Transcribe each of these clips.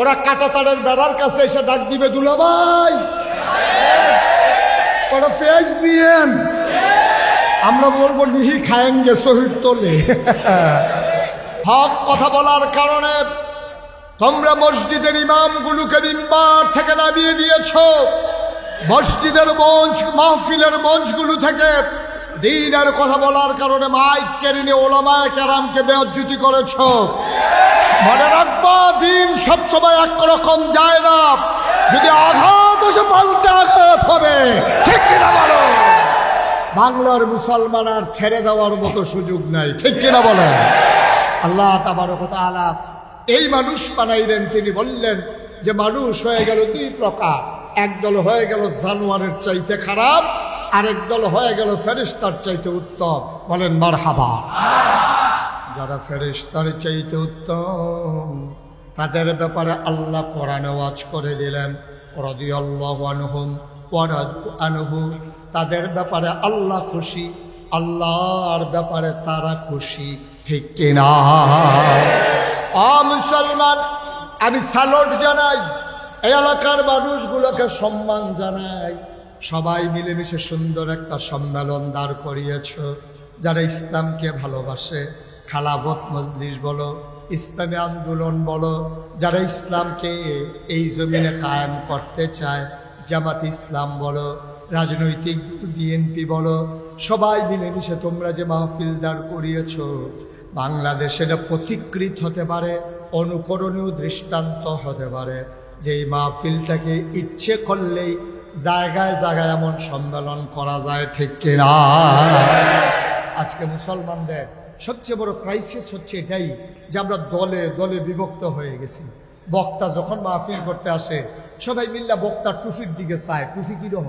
ওরা কাঁটাতারের বেড়ার কাছে এসে ডাক দিবে, দুলাভাই ওরা পেঁয়াজ নিয়েন। আমরা বলবো নিহি খায়েঙ্গে শহীদ তোলে। হক কথা বলার কারণে তোমরা মসজিদের ইমামগুলোকে মিম্বার থেকে নামিয়ে দিয়েছ। মসজিদের মঞ্চ, মাহফিলের মঞ্চগুলো থেকে দ্বীনের কথা বলার কারণে মাইক কেড়ে নিয়ে ওলামায়ে কেরামকে বেইজ্জতি করেছ। মনে রাখবা, দিন সবসময় একরকম যায় না। যদি আঘাত আসে পাল্টে আঘাত হবে, ঠিক কিনা বলো? বাংলার মুসলমান আর ছেড়ে দেওয়ার মতো সুযোগ নাই, ঠিক কিনা বলে? আল্লাহ তাবারক ওয়া তাআলা এই মানুষ বানাইলেন। তিনি বললেন যে মানুষ হয়ে গেল দুই প্রকার, একদল হয়ে গেল জানোয়ারের চাইতে খারাপ, আরেক দল হয়ে গেল ফেরেশতার চাইতে উত্তম। বলেন মারহাবা। যারা ফেরেশতার চাইতে উত্তম তাদের ব্যাপারে আল্লাহ কোরআনে ওয়াজ করে দিলেন, রাদিয়াল্লাহু আনহুম ওয়া রাদু আনহু। তাদের ব্যাপারে আল্লাহ খুশি, আল্লাহর ব্যাপারে তারা খুশি, ঠিক কিনা? মুসলমান, আমি স্যালুট জানাই, এই এলাকার মানুষগুলোকে সম্মান জানাই। সবাই মিলেমিশে সুন্দর একটা সম্মেলন দাঁড় করিয়েছ। যারা ইসলামকে ভালোবাসে, খালাফত মজলিস বলো, ইসলামী আন্দোলন বলো, যারা ইসলামকে এই জমিনে কায়েম করতে চায়, জামাত ইসলাম বলো, রাজনৈতিক বিএনপি বলো, সবাই মিলেমিশে তোমরা যে মাহফিল দাঁড় করিয়েছ, বাংলাদেশের পথিকৃত হতে পারে, অনুকরণীয় দৃষ্টান্ত হতে পারে। যে এই মাহফিলটাকে ইচ্ছে করলেই জায়গায় জায়গায় এমন সম্মেলন করা যায়, ঠিক কিনা? আজকে মুসলমানদের সবচেয়ে বড় ক্রাইসিস হচ্ছে এটাই যে আমরা দলে দলে বিভক্ত হয়ে গেছি। বক্তা যখন মাহফিল করতে আসে, সবাই মিল্লা বক্তার টুপির দিকে চায়। টুপি কিরকম?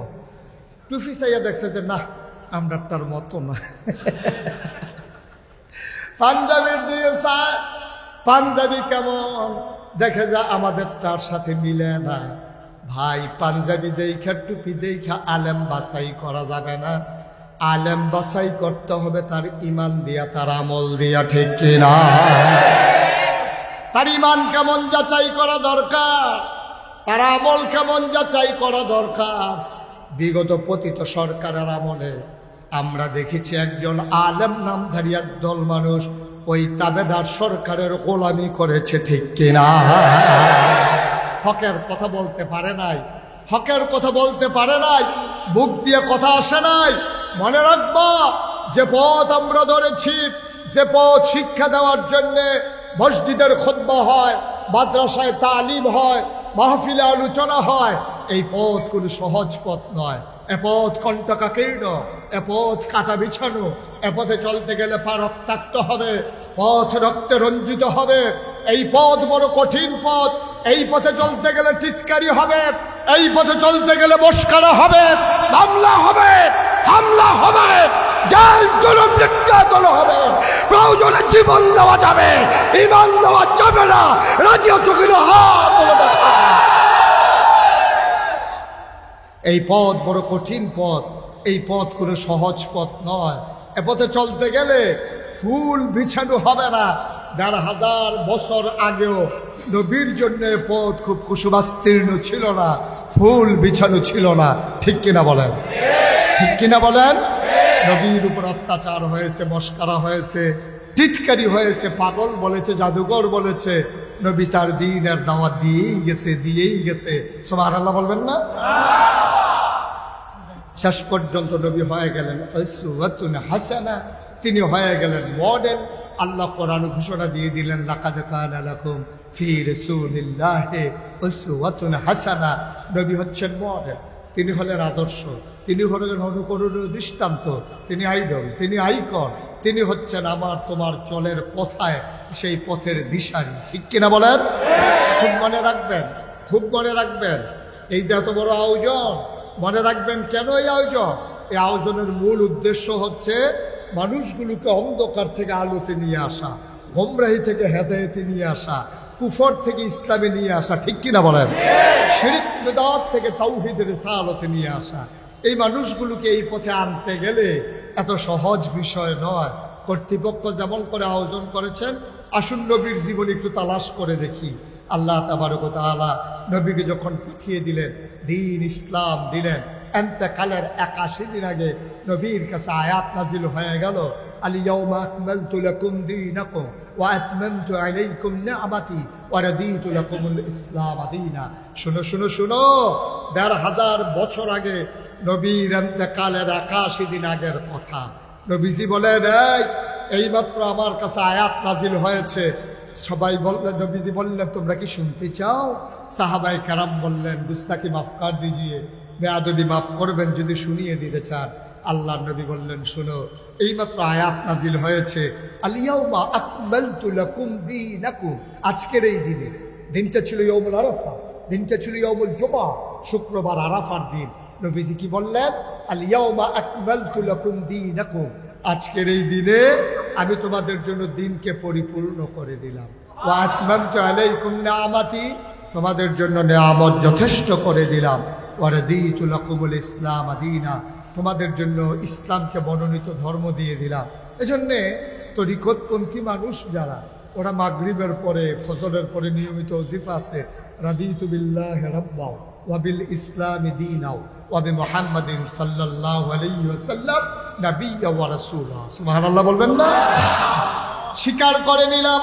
টুপি চাইয়া দেখছে যে না, আমরাটার মতো না। পাঞ্জাবির দিকে চায়, পাঞ্জাবি কেমন, দেখে যা আমাদের তার সাথে মিলে না। ভাই, পাঞ্জাবি দেখা টুপি দেখা আলেম বাছাই করা যাবে না। আলেম বাছাই করতে হবে তার ইমান দিয়া, তার আমল দিয়া, ঠিক কিনা? তার ইমান কেমন যাচাই করা দরকার, তার আমল কেমন যাচাই করা দরকার। বিগত পতিত সরকারের আমলে আমরা দেখেছি একজন আলেম নামধারী একদল মানুষ ওই তাবেদার সরকারের গোলামি করেছে, ঠিক কিনা? হকের কথা বলতে পারে নাই, হকের কথা বলতে পারে নাই, বুক দিয়ে কথা আসে নাই। মনে রাখবা, যে পথ আমরা ধরেছি, যে পথ শিক্ষা দেওয়ার জন্যে মসজিদের খুতবা হয়, মাদ্রাসায় তালিম হয়, মাহফিলে আলোচনা হয়, এই পথ কোনো সহজ পথ নয়। এ পথ কণ্টকাকীর্ণ, এ পথ কাটা বিছানো। এ পথে চলতে গেলে পা রক্তাক্ত হবে, পথ রক্তে রঞ্জিত হবে। এই পথ বড় কঠিন পথ। এই পথে চলতে গেলে টিটকারি হবে, এই পথে চলতে গেলে মস্কারা হবে, মামলা হবে, হামলা হবে, জেল জুলুম নির্যাতন হবে, প্রয়োজনে জীবন দেওয়া যাবে, ঈমান দেওয়া যাবে না। রাজি আছো কিনা? হাত তুলে দেখা। এই পথ বড় কঠিন পথ, এই পথ কোনো সহজ পথ নয়। এ পথে চলতে গেলে ফুল বিছানো হবে না। ১,৫০০ বছর আগেও নবীর জন্য পথ খুব কুসুমাস্তীর্ণ ছিল না, ফুল বিছানো ছিল না, ঠিক কিনা বলেন? ঠিক কিনা বলেন? নবীর উপর অত্যাচার হয়েছে, মস্কারা হয়েছে, টিটকারি হয়েছে, পাগল বলেছে, জাদুঘর বলেছে। নবী তার দ্বীনের দাওয়াত দিয়েই গেছে, দিয়েই গেছে। সুবহানাল্লাহ বলবেন না? শেষ পর্যন্ত নবী হয়ে গেলেন উসওয়াতুন হাসানা, তিনি হয়ে গেলেন মডেল। আল্লাহ কোরআন ঘোষণা দিয়ে দিলেন, লাকাদ কানা লাকুম ফি রাসূলিল্লাহি উসওয়াতুন হাসানা। নবী হচ্ছেন মডেল, তিনি হলেন আদর্শ, তিনি হলেন অনুকরণীয় দৃষ্টান্ত, তিনি আইডল, তিনি আইকন, তিনি হচ্ছেন আমার তোমার চলের পথায় সেই পথের দিশারি, ঠিক কিনা বলেন? খুব মনে রাখবেন, খুব মনে রাখবেন। এই যে এত বড় আয়োজন, মনে রাখবেন কেন এই আয়োজন? এই আয়োজনের মূল উদ্দেশ্য হচ্ছে মানুষগুলোকে অন্ধকার থেকে আলোতে নিয়ে আসা, গোমরাহি থেকে হেদায়েতে নিয়ে আসা, কুফর থেকে ইসলামে নিয়ে আসা, ঠিক কিনা বলেন? শিরক বিদআত থেকে তাওহীদের রিসালাতে নিয়ে আসা। এই মানুষগুলোকে এই পথে আনতে গেলে এত সহজ বিষয় নয়। কর্তৃপক্ষ যেমন করে আয়োজন করেছেন, আসুন নবীর জীবন একটু তালাশ করে দেখি। আল্লাহ তাবারক ওয়া তাআলা নবীকে যখন পাঠিয়ে দিলেন, দ্বীন ইসলাম দিলেন, এন্তেকালের 81 দিন আগে নবীর কাছে আয়াত নাজিল হয়ে গেল, আল-ইয়াওমা আকমালতু লাকুম দীনাকুম ওয়া আতমামতু আলাইকুম নি'মাতি ওয়া রাদিতু লাকুমুল ইসলাম দীনা। শুনো শুনো শুনো, ১৫০০ বছর আগে নবীর এন্তেকালের 81 দিন আগের কথা। নবীজি বলেন, এইমাত্র আমার কাছে আয়াত নাজিল হয়েছে। সবাই বললেন, নবীজি বললেন, তোমরা কি শুনতে চাও? সাহাবায়ে কেরাম বললেন, গুস্তাকি মাফ কর দিজিয়ে, বেয়াদবি মাফ করবেন যদি শুনিয়ে দিতে চান। আল্লাহর নবী বললেন, শুনো, এইমাত্র আয়াত নাজিল হয়েছে, আল-ইয়াওমা আকমালতু লাকুম দীনাকুম। আজকের এই দিনে, দিনটা ছিল ইয়াউমুল আরাফা, দিনটা ছিল ইয়াউমুল জুমআ, শুক্রবার আরাফার দিন। নবীজি কি বললেন? আল-ইয়াওমা আকমালতু লাকুম দীনাকুম। আজকের এই দিনে আমি তোমাদের জন্য দিনকে পরিপূর্ণ করে দিলাম। ওয়া আতমামতু আলাইকুম নি'মাতি, তোমাদের জন্য নিয়ামত যথেষ্ট করে দিলাম। ওয়া রাদিতু লাকুমুল ইসলাম দীনা, তোমাদের জন্য ইসলামকে মনোনীত ধর্ম দিয়ে দিলাম। এজন্যে তরিকতপন্থী মানুষ যারা, ওরা মাগরিবের পরে, ফজরের পরে নিয়মিত ওজিফা আছে, রাদিতু বিল্লাহি রাব্বা ওয়া বিল ইসলামি দীনাও ওয়া বিমুহাম্মাদিন সাল্লাল্লাহু আলাইহি ওয়াসাল্লাম নাবিয়্যা ওয়া রাসূলা। সুবহানাল্লাহ বলবেন না? স্বীকার করে নিলাম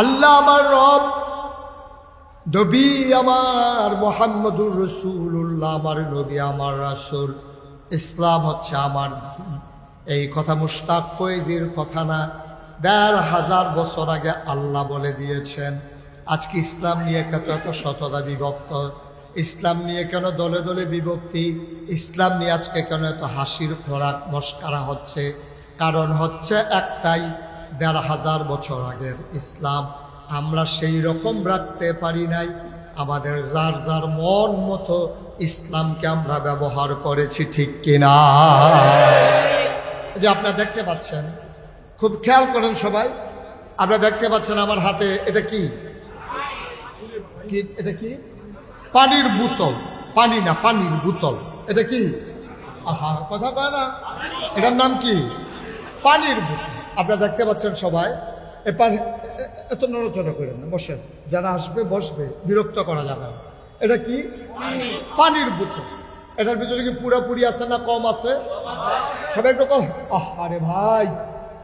আল্লাহ আমার রব, নবী আমার মুহাম্মদুর রাসূলুল্লাহ আমার নবী আমার রাসূল, ইসলাম হচ্ছে আমার দিন। এই কথা মুশতাক ফয়েজির কথা না, ১৫০০ বছর আগে আল্লাহ বলে দিয়েছেন। আজকে ইসলাম নিয়ে কেন এত শততা বিভক্ত? ইসলাম নিয়ে কেন দলে দলে বিভক্তি? ইসলাম নিয়ে আজকে কেন এত হাসির খোরাক মস্কারা হচ্ছে? কারণ হচ্ছে একটাই, ১৫০০ বছর আগের ইসলাম আমরা সেই রকম রাখতে পারি নাই। আমাদের যার যার মন মতো ইসলামকে আমরা ব্যবহার করেছি, ঠিক কিনা? যে আপনারা দেখতে পাচ্ছেন, খুব খেয়াল করেন সবাই, আপনারা দেখতে পাচ্ছেন আমার হাতে এটা কি? এটা কি? পানির বোতল। পানি না, পানির বোতল। এটা কি? আহা, কথা কয় না। এটার নাম কি? পানির বোতল। আপনারা দেখতে পাচ্ছেন সবাই। এ পানি, এত নড়াচড়া করেন না, বসেন। যারা আসবে বসবে, বিরক্ত করা যাবে না। এটা কি? পানির বোতল। এটার ভিতরে কি পুরাপুরি আছে না কম আছে? সবাই একটু কম। আরে ভাই,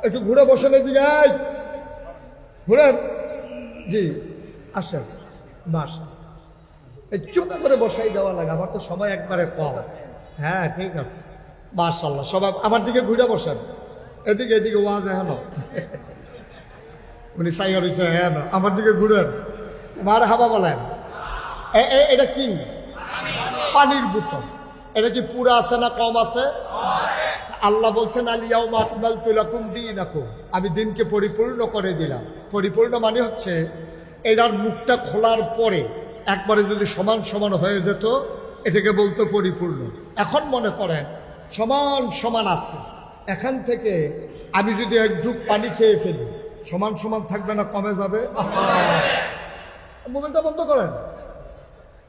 একটু ঘুরে বসেন, এদিকে ঘুরেন। জি আসেন, মাস এই চুপ করে বসাই দেওয়া লাগে, আমার তো সময় একবারে কম। হ্যাঁ ঠিক আছে, মাশাআল্লাহ। সবাই আমার দিকে ঘুরে বসেন, এদিকে এদিকে ওয়াজ হেন, উনি সাইয়া রয়েছে, হ্যাঁ আমার দিকে ঘুরেন, মার হাবা বলেন। এটা কি? পানির বোতল। এটা কি পুরা আছে না কম আছে? আল্লাহ বলছেন, আল-ইয়াওমা আকমালতু লাকুম দীনাকুম, আমি দিনকে পরিপূর্ণ করে দিলাম। পরিপূর্ণ মানে হচ্ছে এটার মুখটা খোলার পরে একবারে যদি সমান সমান হয়ে যেত, এটাকে বলতো পরিপূর্ণ। এখন মনে করেন সমান সমান আছে, এখান থেকে আমি যদি এক ডুব পানি খেয়ে ফেলি, সমান সমান থাকবে না কমে যাবে? মোবাইলটা বন্ধ করেন।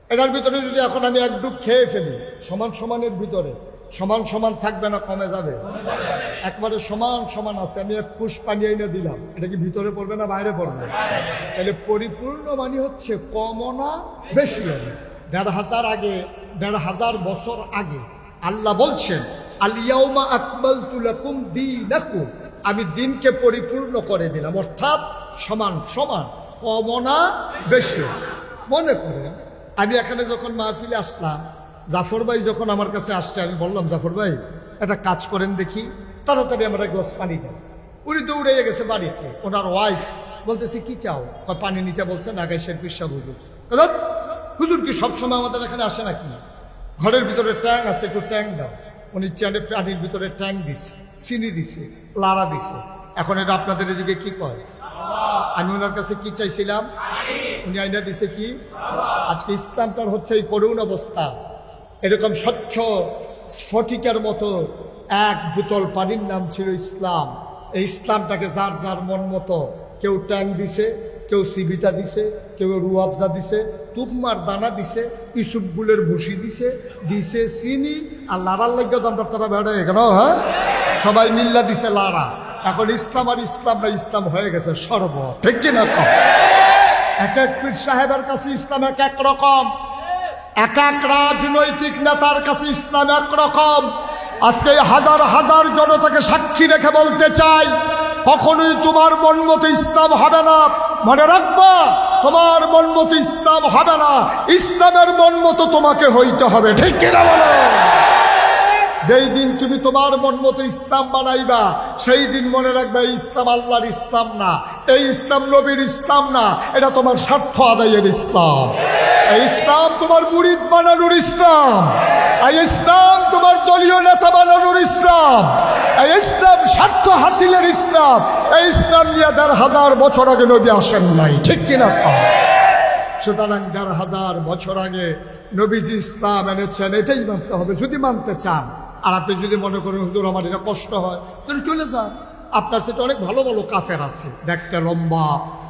এটার ভিতরে যদি এখন আমি এক ডুব খেয়ে ফেলি, সমান সমানের ভিতরে সমান সমান থাকবে না কমে যাবে? একবারে সমান সমান আছে। আমি এক ফুস পানি এনে দিলাম, এটা কি ভিতরে পড়বে না বাইরে পড়বে? তাহলে পরিপূর্ণ মানে হচ্ছে কমও না বেশিও না। ১৫০০ বছর আগে আল্লাহ বলছেন, আল-ইয়াওমা আকমালতু লাকুম দীনাকুম, আমি দিনকে পরিপূর্ণ করে দিলাম। অর্থাৎ সমান সমান, কমও না বেশিও। মনে করে আমি এখানে যখন মাহফিলে আসলাম, জাফর ভাই যখন আমার কাছে আসছে, আমি বললাম, জাফর ভাই একটা কাজ করেন দেখি, তাড়াতাড়ি আমরা গ্লাস পানি দেয়। উনি দৌড়ে গেছে বাড়িতে, ওনার ওয়াইফ বলতেছে, কি চাও? পানি নিতে বলছে নাগাইশের পিসা হুজুর। হুজুর কি সবসময় আমাদের এখানে আসে নাকি? ঘরের ভিতরে ট্যাং আছে, একটু ট্যাং দাও। উনি পানির ভিতরে ট্যাং দিছে, চিনি দিছে, লাড়া দিছে। এখন এটা আপনাদের এদিকে কি কয়? আমি ওনার কাছে কি চাইছিলাম, উনি আইনা দিছে কি? আজকে ইসলামটার হচ্ছে এই করুণ অবস্থা। এরকম স্বচ্ছ স্ফটিকের মতো এক বোতল পানির নাম ছিল ইসলাম। এই ইসলামটাকে যার যার মন মতো, কেউ ট্যাং দিছে, কেউ সিবিটা দিছে, কেউ রুয়াবজা দিছে, তুকমার দানা দিছে, ইসুফগুলের ভুসি দিছে, দিছে চিনি, আর লাড়ার লাগিয়ে তো আমরা তারা বেড়ে কেন, হ্যাঁ সবাই মিল্লা দিছে লাড়া। এখন ইসলাম আর ইসলাম না, ইসলাম হয়ে গেছে শরবত, ঠিক কিনা? এক এক পীর সাহেবের কাছে ইসলাম এক এক রকম, এক এক রাজনৈতিক নেতার কাছে ইসলাম এক রকম। আজকে হাজার হাজার জনতাকে সাক্ষী রেখে বলতে চাই, কখনোই তোমার মন মতো ইসলাম হবে না। মনে রাখবা, তোমার মন মতো ইসলাম হবে না, ইসলামের মন মতো তোমাকে হইতে হবে। ঠিক কিনা বলো? যেই দিন তুমি তোমার মন মতো ইসলাম বানাইবা, সেই দিন মনে রাখবে এই ইসলাম আল্লাহর ইসলাম না, এই ইসলাম নবীর ইসলাম না, এটা তোমার স্বার্থ আদায়ের ইসলাম। এই ইসলাম তোমার মুরিদ বানানোর ইসলাম, এই ইসলাম তোমার দলীয় নেতা বানানোর ইসলাম, এই ইসলাম স্বার্থ হাসিলের ইসলাম। এই ইসলাম নিয়ে ১,৫০০ বছর আগে নবী আসেন নাই। ঠিক কিনা? সুতরাং ১,৫০০ বছর আগে নবীজি ইসলাম এনেছেন, এটাই মানতে হবে যদি মানতে চান। আর আপনি যদি মনে করেন হুজুর আমার এটা কষ্ট হয়, তাহলে চলে যান। আপনার সাথে অনেক ভালো ভালো কাফের আছে, দেখতে লম্বা,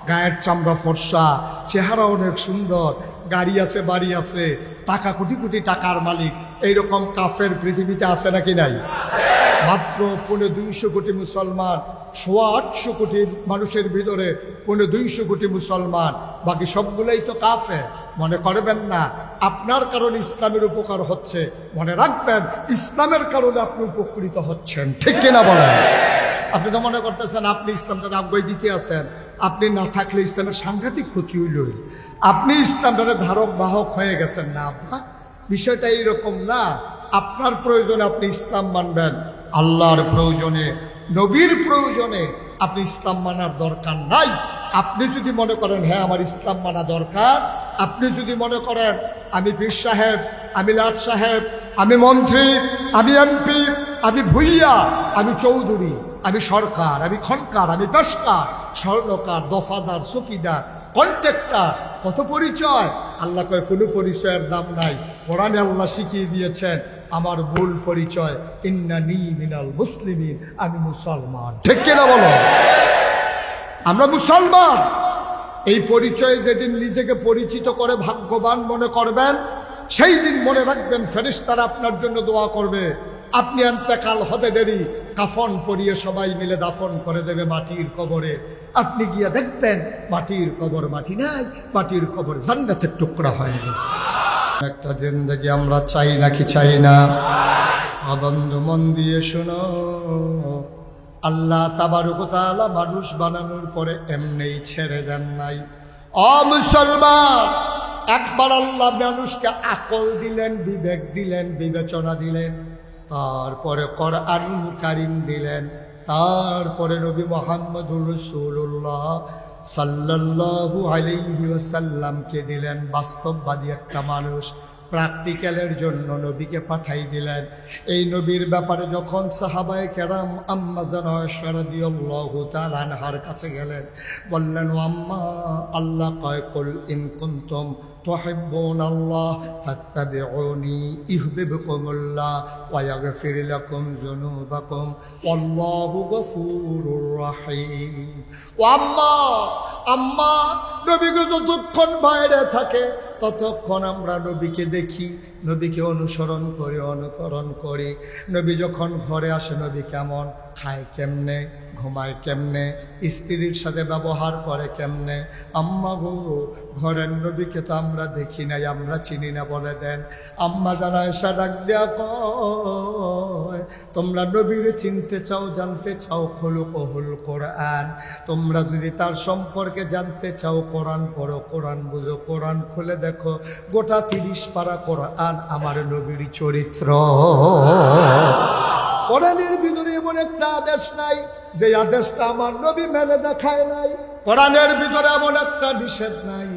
গায়ের চামড়া ফর্সা, চেহারা অনেক সুন্দর, গাড়ি আছে, বাড়ি আছে, টাকা কোটি কোটি টাকার মালিক। এইরকম কাফের পৃথিবীতে আছে নাকি নাই? মাত্র ২৫০ কোটি মুসলমান, ৮০০ কোটি মানুষের ভিতরে ২৫০ কোটি মুসলমান, বাকি সবগুলোই তো কাফের। মনে করবেন না আপনার কারণে ইসলামের উপকার হচ্ছে, মনে রাখবেন ইসলামের কারণে আপনি উপকৃত হচ্ছেন। ঠিক কিনা বলেন? আপনি তো মনে করতেছেন আপনি ইসলামটা আগুয়ে দিতে আছেন, আপনি না থাকলে ইসলামের সাংঘাতিক ক্ষতি হইল, আপনি ইসলামটার ধারক বাহক হয়ে গেছেন। না আব্বা, বিষয়টা এইরকম না। আপনার প্রয়োজনে আপনি ইসলাম মানবেন, আল্লাহর প্রয়োজনে, নবীর প্রয়োজনে আপনি ইসলাম মানার দরকার নাই। আপনি যদি মনে করেন হ্যাঁ আমার ইসলাম মানা দরকার, আপনি যদি মনে করেন আমি পীর সাহেব, আমি লাট সাহেব, আমি মন্ত্রী, আমি এমপি, আমি ভুইয়া, আমি চৌধুরী, আমি সরকার, আমি খনকার, আমি পেশকার, স্বর্ণকার, দফাদার, চকিদার, কন্ট্রাক্টর, কত পরিচয়। আল্লাহ কয় কোনো পরিচয়ের দাম নাই। কোরআনে আল্লাহ শিখিয়ে দিয়েছেন আমার মূল পরিচয় ইন্নানী মিনাল মুসলিমিন, আমি মুসলমান। ঠিক কিনা বলো? আমরা মুসলমান। এই পরিচয়ে যেদিন নিজেকে পরিচিত করে ভাগ্যবান মনে করবেন, সেই দিন মনে রাখবেন ফেরেশতারা আপনার জন্য দোয়া করবে। আপনি ইন্তেকাল হতে দেরি, কাফন পরিয়ে সবাই মিলে দাফন করে দেবে মাটির কবরে। আপনি গিয়ে দেখবেন মাটির কবর মাটি নাই, মাটির কবর জান্নাতের টুকরা হয়ে গেছে। একটা জিন্দেগি আমরা চাই নাকি চাই না? বন্ধু মন দিয়ে শোনো, আল্লাহ তাবারক ওয়া তাআলা মানুষ বানানোর পরে এমনিই ছেড়ে দেন নাই। ও মুসলমান, একবার আল্লাহ মানুষকে আকল দিলেন, বিবেক দিলেন, বিবেচনা দিলেন, তারপরে কোরআনুল কারীম দিলেন, তারপরে নবী মুহাম্মদুর রাসূলুল্লাহ সাল্লাল্লাহু আলাইহি ওয়াসাল্লামকে দিলেন। বাস্তববাদী একটা মানুষ, প্র্যাকটিক্যালের জন্য নবীকে পাঠাই দিলেন। এই নবীর ব্যাপারে যখন সাহাবায়ে কেরাম আম্মা জান আয়েশা রাদিয়াল্লাহু তাআলা আনহার কাছে গেলেন, বললেন ও আম্মা, আল্লাহ কয় কুল ইন কুনতুম তুহিব্বুনাল্লাহ ফাত্তাবিউনি ইউহিব্বুকুমুল্লাহ ওয়া ইয়াগফির লাকুম যুনুবাকুম ওয়াল্লাহু গফুরুর রহিম। ও আম্মা, আম্মা, নবীকে যতক্ষণ বাইরে থাকে ততক্ষণ আমরা নবীকে দেখি, নবীকে অনুসরণ করে, অনুকরণ করে। নবী যখন ঘরে আসে নবী কেমন, খায় কেমনে, ঘুমায় কেমনে, স্ত্রীর সাথে ব্যবহার করে কেমনে। আম্মা গো, ঘরের নবীকে তো আমরা দেখি নাই, আমরা চিনি না, বলে দেন। আম্মা জান আয়েশা ডাক দেয়া কয়, তোমরা নবীরে চিনতে চাও, জানতে চাও, খুলুকুহুল কোরআন। তোমরা যদি তার সম্পর্কে জানতে চাও, কোরআন পড়ো, কোরআন বুঝো, কোরআন খুলে দেখো, গোটা ৩০ পারা কোরআন আমার নবীর চরিত্র। কোরআনের ভিতরে এমন একটা আদেশ নাই যে আদেশটা আমার নবী মেনে দেখায় নাই। কোরআনের ভিতরে এমন একটা নিষেধ নাই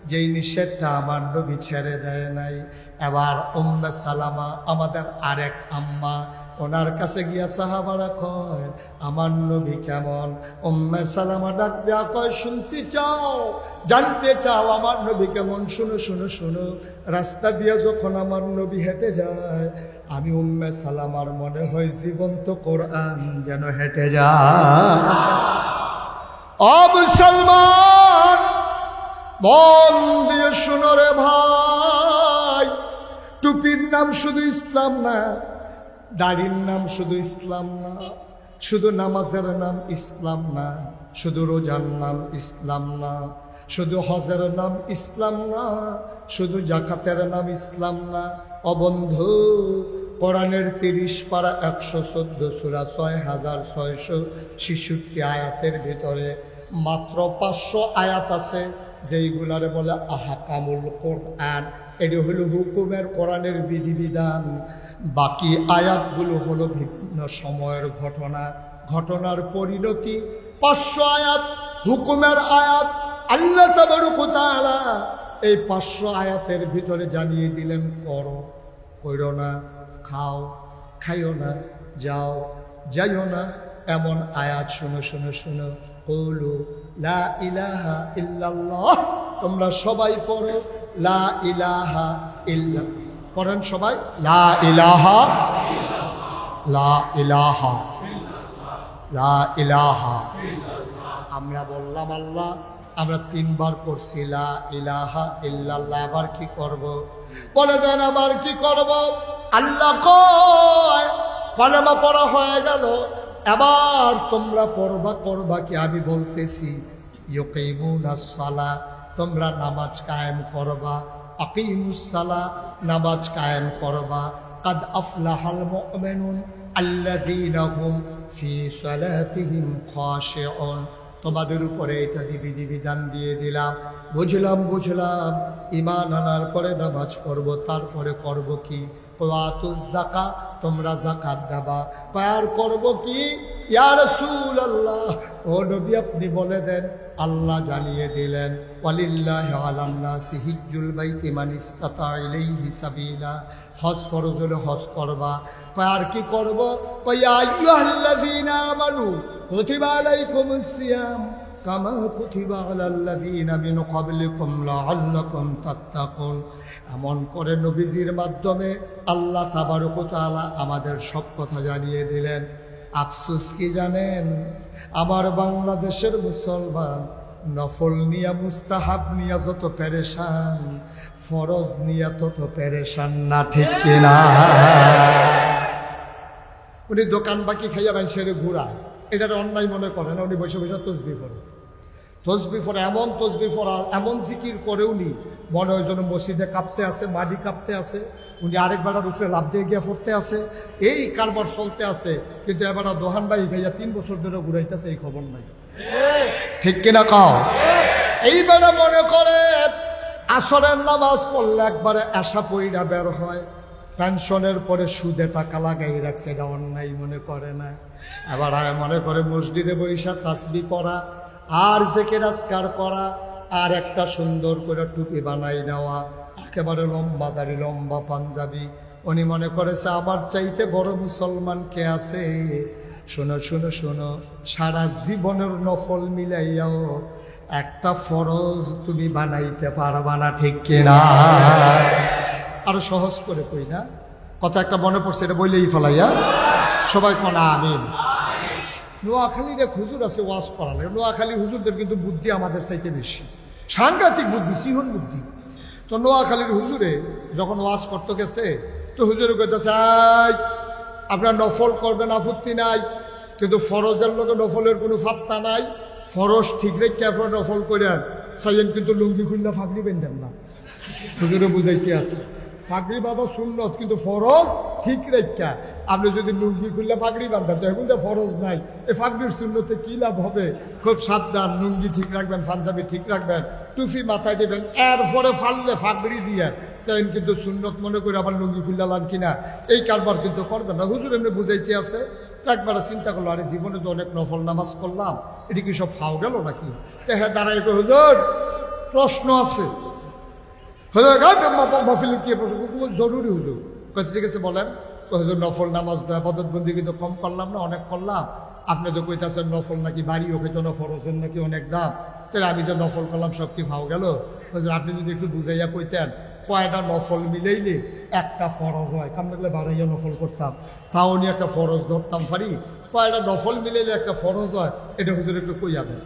যেই নিষেধটা আমার নবী ছেড়ে দেয় নাই। এবার উম্মে সালামা, আমাদের আরেক আম্মা, ওনার কাছে গিয়া সাহাবারা কয় আমার নবী কেমন। উম্মে সালামা ডাক দেয়া কয়, শুনতে চাও, জানতে চাও আমার নবী কেমন? শুনো শুনো শুনো। রাস্তা দিয়ে যখন আমার নবী হেঁটে যায়, আমি উম্মে সালামার মনে হয় জীবন্ত কোরআন যেন হেঁটে যায়। ও মুসলমান, মন দিয়ে শোনো রে ভাই, টুপির নাম শুধু ইসলাম না, দাড়ির নাম শুধু ইসলাম না, শুধু নামাজের নাম ইসলাম না, শুধু রোজার নাম ইসলাম না, শুধু হজের নাম ইসলাম না, শুধু জাকাতের নাম ইসলাম না। অবন্ধু, কোরআনের 30 পারা 114 সূরা 6666 আয়াতের ভিতরে মাত্র 500 আয়াত আছে যেইগুলারে বলে আহকামুল কোরআন। এটি হলো হুকুমের কোরআনের বিধিবিধান। বাকি আয়াতগুলো হলো বিভিন্ন সময়ের ঘটনার পরিণতি। 500 আয়াত হুকুমের আয়াত। আল্লাহ তাবারক ওয়া তাআলা এই 500 আয়াতের ভিতরে জানিয়ে দিলেন করো, করো না, খাও, খাইও না, যাও, যাইও না। এমন আয়াত শুনো শুনো শুনো। কুলু লা ইলাহা ইল্লাল্লাহ। তোমরা সবাই পড়ো লা ইলাহা ইল্লাল্লাহ। পড়েন সবাই লা ইলাহা, লা ইলাহা, লা ইলাহা। আমরা বললাম আল্লাহ, আমরা 3 বার পড়ছি লা ইলাহা ইল্লাল্লাহ। আবার কি করব? বলে দেন আবার কি করব? আল্লাহ কয় কলেমা পড়া হয়ে গেল, এবার তোমরা করবা কি? আমি বলতেছি ইউকিমুনাস সালাহ, তোমরা নামাজ কায়েম করবা। আকিমুস সালাহ, নামাজ কায়েম করবা। কাদ আফলাহাল মুমিনুন আল্লাযীনা হুম ফি সালাতিহিম খাশিউন। তোমাদের উপরে এটা বিধিবিধান দিয়ে দিলাম। বুঝলাম ঈমান আনার পরে নামাজ পড়ব, তারপরে করব কি? ওয়াতুজ যাকাত, তোমরা যাকাত দেবা। পার করব কি? ইয়া রাসূলুল্লাহ, ও নবী আপনি বলে দেন। আল্লাহ জানিয়ে দিলেন ওয়ালিল্লাহি আলান নাসি হিজ্জুল বাইতি মান ইসতাতা ইলাইহি সাবিলা। হজ ফরজ হলে হজ করবা। পার কি করব? ইয়া আইয়ুহাল্লাযীনা আমানু কুতিবা আলাইকুমুস সিয়াম কামা কুতিবা আলাল্লাযীনা মিন ক্বাবলিকুম লাআল্লাকুম তাত্তাকুন। এমন করে নবীজির মাধ্যমে আল্লাহ তাবারক ওয়া তাআলা আমাদের সব কথা জানিয়ে দিলেন। আফসোস কি জানেন? আমার বাংলাদেশের মুসলমান নফল নিয়া, মুস্তাহাব নিয়া যত পেরেশান, ফরজ নিয়া তত পেরেশান না, ঠিক কিনা? উনি দোকান বাকি খাইয়া মানুষের ঘুরা, এটার অন্যায় মনে করে না। উনি বসে বসে তসবিহ পড়ে, তসবিহ পড়ে, এমন তসবিহ পড়া, এমন জিকির করেও নি মনে হয় যেন মসজিদে কাঁপতে আছে, মাটি কাঁপতে আছে। উনি আরেকবার উপরে লাভ দিয়ে গিয়া পড়তে আছে। এই কারবার চলতে আছে। কিন্তু এবার দোহান ভাই খাইয়া 3 বছর ধরে ঘুরাইতেছে, এই খবর নাই, ঠিক কিনা কাও? এইবারে মনে করে আসরের নামাজ পড়লে একবারে আশা পইরা বের হয়, পেনশনের পরে সুদে টাকা লাগাই রাখছে, এটা অন্যায় মনে করে না। এবার মনে করে মসজিদে বৈশা তাসবিহ পড়া আর জিকির আজকার করা আর একটা সুন্দর করে টুপি বানাই নেওয়া, একেবারে লম্বা দাড়ি, লম্বা পাঞ্জাবি। উনি মনে করেছে আমার চাইতে বড় মুসলমান কে আছে? শোনো শোনো শোনো, সারা জীবনের নফল মিলাইয়াও একটা ফরজ তুমি বানাইতে পারবা না, ঠিক কিনা? আরো সহজ করে কই না, কথা একটা মনে পড়ছে, এটা বললেই ফলাইয়া সবাই কোন আমিন। নোয়াখালীর এক হুজুর আছে, ওয়াজ করালে। নোয়াখালী হুজুরদের কিন্তু বুদ্ধি আমাদের চাইতে বেশি, সাংঘাতিক বুদ্ধি, সিহন বুদ্ধি। তো নোয়াখালীর হুজুরে যখন ওয়াজ করতে গেছে, তো হুজুরে কইতেছে আপনার নফল করবেন, আপত্তি নাই, কিন্তু ফরজের লোকে নফলের কোনো ফাত্তা নাই। ফরজ ঠিক রেখে আপনার নফল করেন চাইয়েন, কিন্তু লুঙ্গি খুললে ফাঁকড়ি বেঁধেন না। হুজুরে বুঝাইতে আছে ফাঁকড়ি বাঁধা সুন্নত, কিন্তু ফরজ ঠিক রেখা। আপনি যদি লুঙ্গি খুললে ফাঁকড়ি বাঁধেন তো এখন তো ফরজ নাই, এই ফাঁকড়ির সুন্নতে কী লাভ হবে? খুব সাবধান, লুঙ্গি ঠিক রাখবেন, পাঞ্জাবি ঠিক রাখবেন, টুপি মাথায় দেবেন, এরপরে ফাললে ফাঁকড়ি দিয়ে চাইন, কিন্তু সুন্নত মনে করে আবার লুঙ্গি খুললে লান কিনা, এই কারবার কিন্তু করবেন না। হুজুর এমনি বুঝাইতে আছে। একবার চিন্তা করলো, আরে জীবনে তো অনেক নফল নামাজ করলাম, এটি কি সব ফাও গেল নাকি? হ্যাঁ, দাঁড়াই হুজুর প্রশ্ন আছে। মাহফিলের কি জরুরি হুজুর? ঠিক আছে বলেন। তো হুজুর নফল নামাজ ইবাদতবন্দি কিন্তু কম করলাম না, অনেক করলাম। আপনি তো কইতাছেন নফল নাকি বাড়িও খেতো না, ফরজের নাকি অনেক দাম, তাহলে আমি যে নফল করলাম সব কি ভাও গেল? হুজুর আপনি যদি একটু বুঝাইয়া কইতেন কয়টা নফল মিলাইলে একটা ফরজ হয়, কাম লাগলে বাড়াইয়া নফল করতাম, তাও নিয়ে একটা ফরজ ধরতাম পারি। কয়টা নফল মিলাইলে একটা ফরজ হয়, এটা হুজুর একটু কইয়াবেন।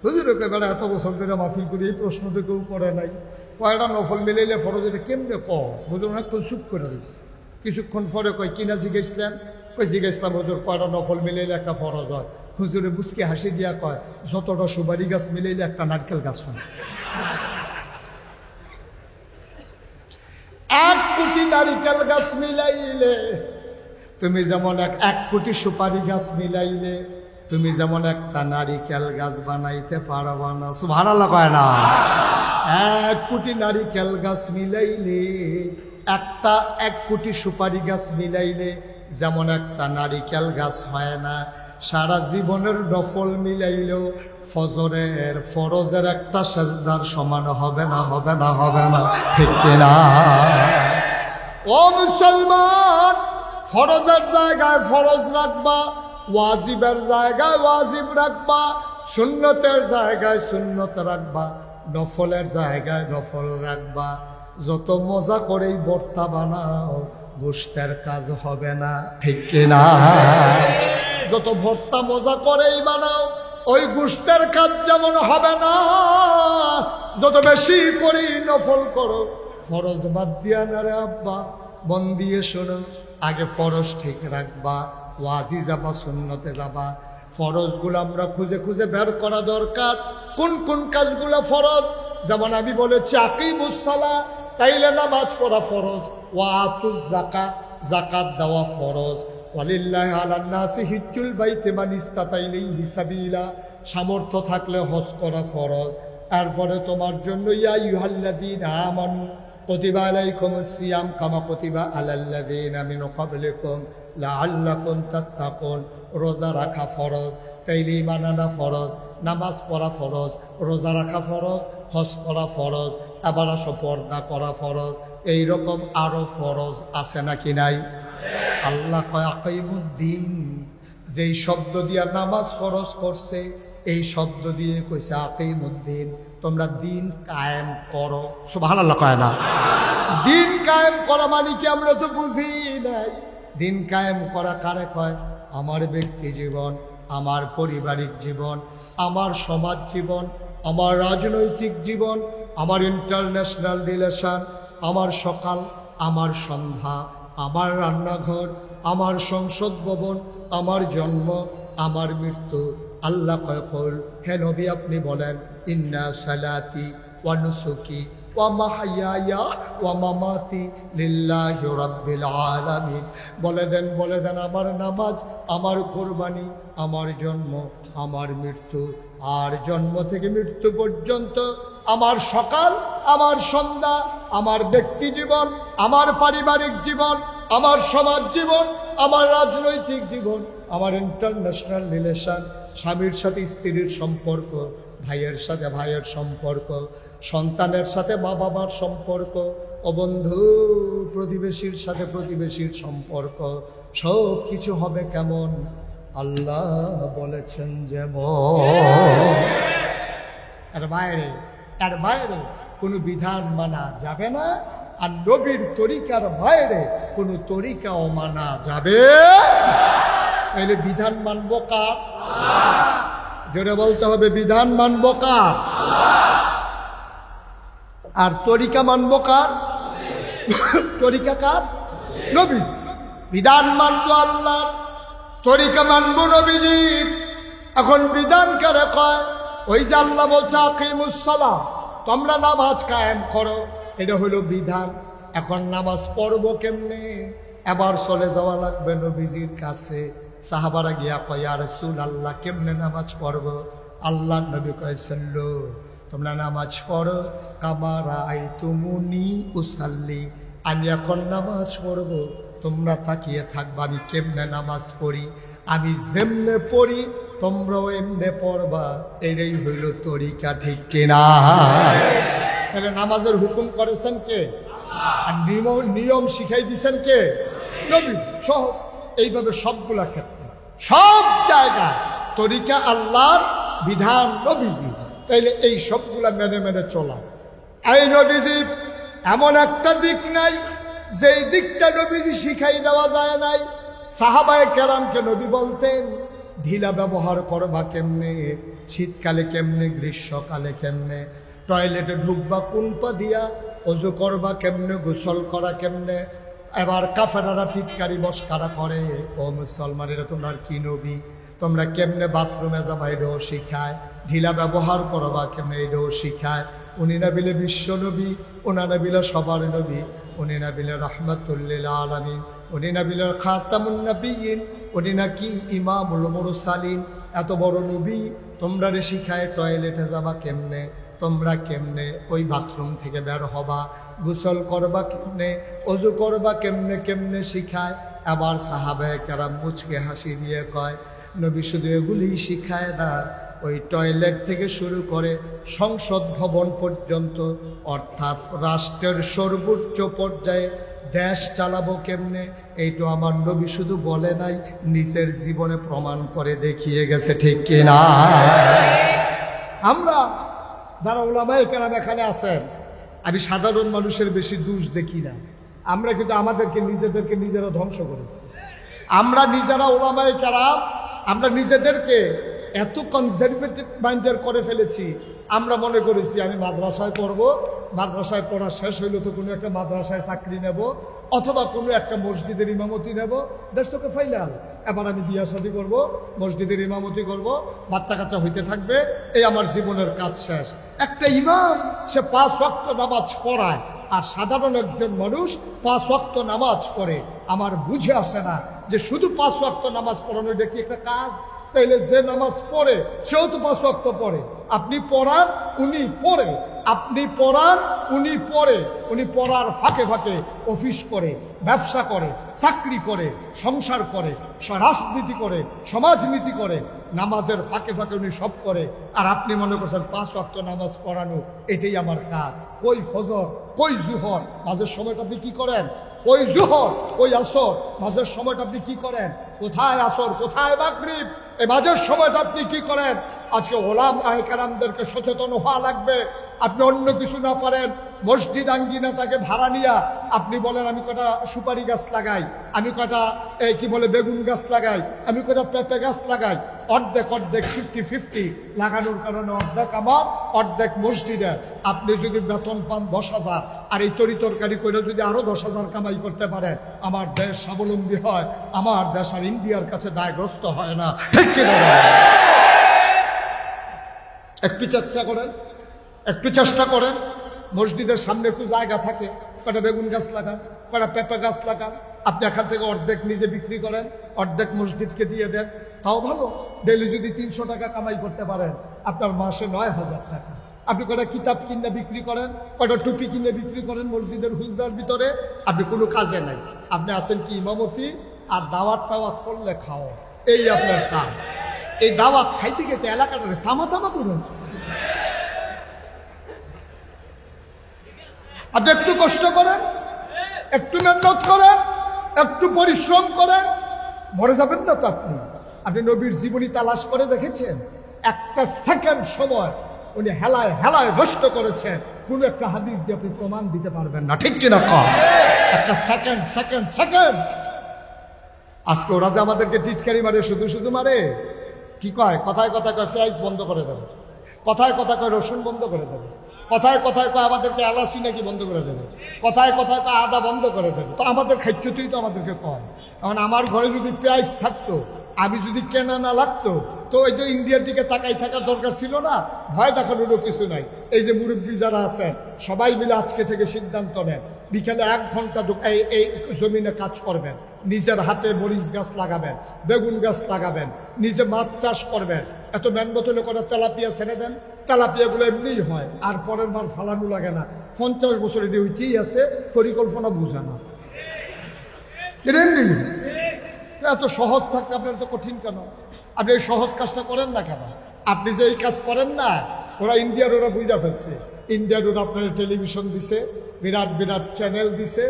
হুজুর একেবারে এত বছর ধরে মাহফিল করি, এই প্রশ্ন তো কেউ করে নাই। কয়টা নফল মিলাইলে ফরজ, এটা কেমনে হুজুর অনেকক্ষণ চুপ করে দিচ্ছে। কিছুক্ষণ পরে কয় কিনা জিজ্ঞেসলেন? কই জিজ্ঞেসলাম হুজুর কয়টা নফল মিলাইলে একটা ফরজ হয়? হুজুরে বুঝকে হাসি দিয়া কয়, যতটা সুপারি গাছ মিলাইলে একটা নারকেল গাছ হয়। 1 কোটি নারিকেল গাছ মিলাইলে তুমি যেমন 1 কোটি সুপারি গাছ মিলাইলে তুমি যেমন একটা নারিকেল গাছ বানাইতে পারবা না। সুবহানাল্লাহ কয় না? 1 কোটি নারিকেল গাছ মিলাইলে 1 কোটি সুপারি গাছ মিলাইলে যেমন একটা নারিকেল গাছ হয় না, সারা জীবনের নফল মিলাইলেও ফজরের ফরজের একটা সেজদার সমান হবে না, হবে না, হবে না, ঠিক কিনা? ও মুসলমান, ফরজের জায়গায় ফরজ রাখবা, ওয়াজিবের জায়গায় ওয়াজিব রাখবা, সুন্নতের জায়গায় সুন্নত রাখবা, নফলের জায়গায় নফল রাখবা। যত মজা করেই ভর্তা বানাও গোশতের কাজ হবে না, ঠিক কিনা? যত ভর্তা মজা করেই বানাও ওই গোশতের কাজ যেমন হবে না। যত বেশি করেই নফল করো, ফরজ বাদ দিয়া না রে আব্বা, মন দিয়ে শোনো, আগে ফরজ ঠিক রাখবা, ওয়াজি যাবা, সুন্নতে যাবা। ফরজগুলো আমরা খুঁজে খুঁজে বের করা দরকার, কোন কোন কাজগুলো ফরজ। যেমন আমি বলেছি আকিমুস সালাহ, তাইলে নামাজ পড়া ফরজ। ওয়াতুজ যাকাত, যাকাত দেওয়া ফরজ। ওয়ালিল্লাহি আলান নাসি হিজ্জুল বাইতি মান ইসতাতা ইলাইহি সাবিলা, সামর্থ্য থাকলে হজ করা ফরজ। এরপরে তোমার জন্য ইয়া আইয়ুহাল্লাযীনা আমানু কুতিবা আলাইকুমুস সিয়াম কামা কুতিবা আলাল্লাযীনা মিন ক্বাবলিকুম লাআল্লাকুম তাত্তাকুন, রোজা রাখা ফরজ, তাইলে ঈমান আনা ফরজ, নামাজ পড়া ফরজ, রোজা রাখা ফরজ, হজ করা ফরজ, আবার আসো পর্দা করা ফরজ। এইরকম আরো ফরজ আছে নাকি নাই? আল্লাহ কয় আকিমুদ্দিন, যেই শব্দ দিয়া নামাজ ফরজ করছে এই শব্দ দিয়ে কইছে আকিমুদ্দিন, তোমরা দিন কায়েম করো। সুবহানাল্লাহ কয় না? দিন কায়েম করা মানে কি আমরা তো বুঝি নাই। দিন কায়েম করা কারে কয়? আমার ব্যক্তি জীবন, আমার পারিবারিক জীবন, আমার সমাজ জীবন, আমার রাজনৈতিক জীবন, আমার ইন্টারন্যাশনাল রিলেশন, আমার সকাল, আমার সন্ধ্যা, আমার রান্নাঘর, আমার সংসদ ভবন, আমার জন্ম, আমার মৃত্যু। আল্লাহ কয়, হে নবী আপনি বলেন, ইন্না সালাতি ওয়া নুসুকি ওয়া মাহইয়ায়া ওয়া মামাতি লিল্লাহি রাব্বিল আলামিন। বলে দেন আমার নামাজ, আমার কুরবানি, আমার জন্ম, আমার মৃত্যু, আর জন্ম থেকে মৃত্যু পর্যন্ত আমার সকাল, আমার সন্ধ্যা, আমার ব্যক্তি জীবন, আমার পারিবারিক জীবন, আমার সমাজ জীবন, আমার রাজনৈতিক জীবন, আমার ইন্টারন্যাশনাল রিলেশন, স্বামীর সাথে স্ত্রীর সম্পর্ক, ভাইয়ের সাথে ভাইয়ের সম্পর্ক, সন্তানের সাথে মা বাবার সম্পর্ক, ও বন্ধু প্রতিবেশীর সাথে প্রতিবেশীর সম্পর্ক, সব কিছু হবে কেমন? আল্লাহ বলেছেন যেমন। এর বাইরে কোনো বিধান মানা যাবে না, আর নবীর তরিকার বাইরে কোনো তরিকাও মানা যাবে। তাহলে বিধান মানব কার? জোরে বলতে হবে, বিধান মানব কার? আর তরিকা মানব কার? তরিকা কার? নবীজি। বিধান মানব আল্লাহ, তরিকা মানব নবীজির। এখন বিধান কারে কয়? ওই যে আল্লাহ বলছে আকিমুস সালাহ, তোমরা নামাজ কায়েম করো, এটা হলো বিধান। এখন নামাজ পড়বো কেমনে? এবার চলে যাওয়া লাগবে নবীজির কাছে। সাহাবারা গিয়া কয়, ইয়া রাসূলুল্লাহ কেমনে নামাজ পড়বো? আল্লাহ নবী কয়েছেন, তোমরা নামাজ পড়ো কামা রাআইতুমুনি উসাল্লি, আমি এখন নামাজ পড়বো, তোমরা তাকিয়ে থাকবা আমি কেমনে নামাজ পড়ি। আমি যেমনে পড়ি তোমরাও এমনে পড়বা, এটাই হইল তরিকা, ঠিক কিনা? তাহলে নামাজের হুকুম করেছেন কে? আর নিয়ম শিখাই দিছেন কে? নবী। সহজ। এইভাবে সবগুলা ক্ষেত্রে, সব জায়গায় তরিকা আল্লাহর, বিধান নবীজি। তাইলে এই সবগুলা মেনে মেনে চলা। এই নবীজি এমন একটা দিক নাই যেই দিকটা নবীজি শিখাই দেওয়া যায় নাই। সাহাবায়ে কেরামকে নবী বলতেন ঢিলা ব্যবহার করবা কেমনে, শীতকালে কেমনে, গ্রীষ্মকালে কেমনে, টয়লেটে ঢুকবা কোন পা দিয়া, অজু করবা কেমনে, গোসল করা কেমনে। এবার কাফেরারা টিটকারি মস্কারা করে, ও মুসলমানেরা তোমরা কি নবী, তোমরা কেমনে বাথরুমে যাবা এটাও শিখায়, ঢিলা ব্যবহার করবা কেমনে এটাও শিখায়। উনি না বিলে বিশ্ব নবী, ওনা না বিলে সবার নবী, উনি না বিলে রাহমাতুল্লিল আলামিন, উনি না বিলে খাতামুন নবিয়্যিন, উনি নাকি ইমামুল মুরসালিন। এত বড় নবী তোমরা রে শিখায় টয়লেটে যাবা কেমনে, তোমরা কেমনে ওই বাথরুম থেকে বের হবা, গোসল করবা কেমনে, অজু করবা কেমনে কেমনে শিখায়। আবার সাহাবায়ে কেরাম মুচকে হাসি দিয়ে কয়, নবী শুধু এগুলি শিখায় না, ওই টয়লেট থেকে শুরু করে সংসদ ভবন পর্যন্ত, অর্থাৎ রাষ্ট্রের সর্বোচ্চ পর্যায়ে দেশ চালাবো কেমনে, এইটা আমার নবী শুধু বলে নাই, নিজের জীবনে প্রমাণ করে দেখিয়ে গেছে। ঠিক কিনা? আমরা যারা ওলামায়ে কেরাম এখানে আছেন, আমি সাধারণ মানুষের বেশি দোষ দেখি না। আমরা কিন্তু আমাদেরকে নিজেরা ধ্বংস করেছি। আমরা নিজেরা ওলামায়ে কেরাম, আমরা নিজেদেরকে এত কনজারভেটিভ মাইন্ডের করে ফেলেছি। আমরা মনে করেছি আমি মাদ্রাসায় পড়ব, মাদ্রাসায় পড়া শেষ হইল তো কোনো একটা মাদ্রাসায় চাকরি নেব, অথবা কোনো একটা মসজিদের ইমামতি নেব, দেশকে ফাইলাল। এবার আমি বিয়া শাদী করবো, মসজিদের ইমামতি করব, বাচ্চা কাচ্চা হইতে থাকবে, এই আমার জীবনের কাজ শেষ। একটা ইমাম সে 5 ওয়াক্ত নামাজ পড়ায়, আর সাধারণ একজন মানুষ 5 ওয়াক্ত নামাজ পড়ে। আমার বুঝে আসে না যে শুধু 5 ওয়াক্ত নামাজ পড়ানো এটা কি একটা কাজ? তাইলে যে নামাজ পড়ে সেও তো 5 ওয়াক্ত পড়ে। আপনি পড়ান, উনি পড়ে, আপনি পড়ান, উনি পড়ে। উনি পড়ার ফাঁকে ফাঁকে অফিস করে, ব্যবসা করে, চাকরি করে, সংসার করে, রাজনীতি করে, সমাজনীতি করে, নামাজের ফাঁকে ফাঁকে উনি সব করে। আর আপনি মনে করছেন 5 ওয়াক্ত নামাজ পড়ানো এটাই আমার কাজ। কই ফজর, কই জুহর, মাঝের সময়টা আপনি কি করেন? কই জুহর, কই আসর, মাঝের সময়টা আপনি কি করেন? কোথায় আসর, কোথায় মাগরিব, এই মাঝের সময়টা আপনি কি করেন? আজকে ওলামায়ে কেরামদেরকে সচেতন হওয়া লাগবে। আপনি অন্য কিছু না পারেন, মসজিদ আঙ্গিনাটাকে ভাড়া নিয়া আপনি বলেন আমি কটা সুপারি গাছ লাগাই, আমি কটা কি বলে বেগুন গাছ লাগাই, আমি কটা পেঁপে গাছ লাগাই। অর্ধেক 50-50 লাগানোর কারণে অর্ধেক আমার, অর্ধেক মসজিদের। আপনি যদি বেতন পান 10,000, আর এই তরিতরকারি করে যদি আরো 10,000 কামাই করতে পারেন, আমার দেশ স্বাবলম্বী হয়, আমার দেশ আর ইন্ডিয়ার কাছে দায়গ্রস্ত হয় না। ঠিক কিনা? একটু চেষ্টা করেন, একটু চেষ্টা করেন। মসজিদের সামনে একটু জায়গা থাকে, কটা বেগুন গাছ লাগান, কটা পেঁপে গাছ লাগান। আপনি এখান থেকে অর্ধেক নিজে বিক্রি করেন, অর্ধেক মসজিদকে দিয়ে দেন, তাও ভালো। ডেলি যদি 300 টাকা কামাই করতে পারেন, আপনার মাসে 9,000 টাকা। আপনি কটা কিতাব কিনে বিক্রি করেন, কটা টুপি কিনে বিক্রি করেন মসজিদের হুজরার ভিতরে, আপনি কোনো কাজে নাই। আপনি আছেন কি ইমামতি আর দাওয়াত টাওয়াত ফললে খাও, এই আপনার কাজ। এই দাওয়াত খাইতে খেতে এলাকাটা থামা করুন। আপনি একটু কষ্ট করেন, একটু মেহনত করেন, একটু পরিশ্রম করেন, মরে যাবেন না তো আপনি। আপনি নবীর জীবনী তালাশ করে দেখেছেন? একটা সেকেন্ড সময় উনি হেলায় হেলায় নষ্ট করেছেন, কোন একটা হাদিস দিয়ে আপনি প্রমাণ দিতে পারবেন না। ঠিক কিনা? একটা সেকেন্ড। আজকে ওরা যে আমাদেরকে টিটকারি মারে, শুধু মারে, কি কয়? কথায় কয় পেঁয়াজ বন্ধ করে দেবে, কথায় কয় রসুন বন্ধ করে দেবে, কথায় কয় আমাদেরকে এলাচি নাকি বন্ধ করে দেবে, কথায় কয় আদা বন্ধ করে দেবে। তো আমাদের খাচ্ছতেই তো আমাদেরকে কয়। এখন আমার ঘরে যদি পেঁয়াজ থাকতো, আমি যদি কেনা না লাগতো, তো ওই তো ইন্ডিয়ার দিকে তাকাই থাকার দরকার ছিল না। ভয় দেখানোরও কিছু নাই। এই যে মুরব্বী যারা আছেন সবাই মিলে আজকে থেকে সিদ্ধান্ত নেন, বিকেলে 1 ঘন্টা এই জমিনে কাজ করবেন, নিজের হাতে মরিচ গাছ লাগাবেন, বেগুন গাছ লাগাবেন, নিজে মাছ চাষ করবেন। এত মেহনত হলে করে তেলাপিয়া ছেড়ে দেন, তেলাপিয়াগুলো এমনিই হয়, আর পরের বার ফালানো লাগে না। 50 বছর এটি ওইটাই আছে, পরিকল্পনা বুঝে না। এত সহজ থাকতে আপনার তো কঠিন কেন? আপনি এই সহজ কাজটা করেন না কেন? আপনি যে এই কাজ করেন না, ওরা ইন্ডিয়ার ওরা বুঝা ফেলছে। ইন্ডিয়ার ওরা আপনার টেলিভিশন দিছে, বিরাট চ্যানেল দিছে,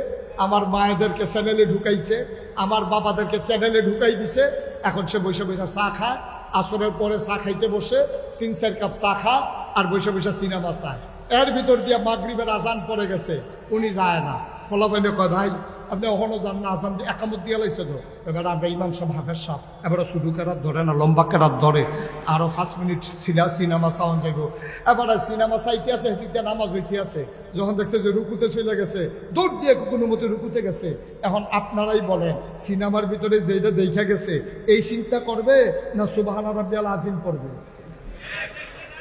আমার মায়েদেরকে চ্যানেলে ঢুকাইছে, আমার বাবাদেরকে চ্যানেলে ঢুকাই দিছে। এখন সে বসে চা খায়, আসরের পরে চা খাইতে বসে 3-4 কাপ চা খা, আর বসে সিনেমা চায়। এর ভিতর দিয়ে মাগরিবের আজান পড়ে গেছে, উনি যায় না। ফলাফলে কয় ভাই আপনি এখনো যান না, আসান একামত দিয়ে লাইছে তো। এবার আমরা ইমাম সাহেব হাফেজ সাহেব এবারে শুধু কেরাত ধরে না, লম্বা কেরাত ধরে, আরও 5 মিনিট সিনেমা সাউন্ড যাইব। এবারে সিনেমা চাইতে আছে, হেঁটে নামাজ হইতে আছে, যখন দেখছে যে রুকুতে চলে গেছে দৌড় দিয়ে কোনো মতে রুকুতে গেছে। এখন আপনারাই বলেন সিনেমার ভিতরে যেটা দেখা গেছে এই চিন্তা করবে না সুবহান রাব্বিয়াল আযীম করবে?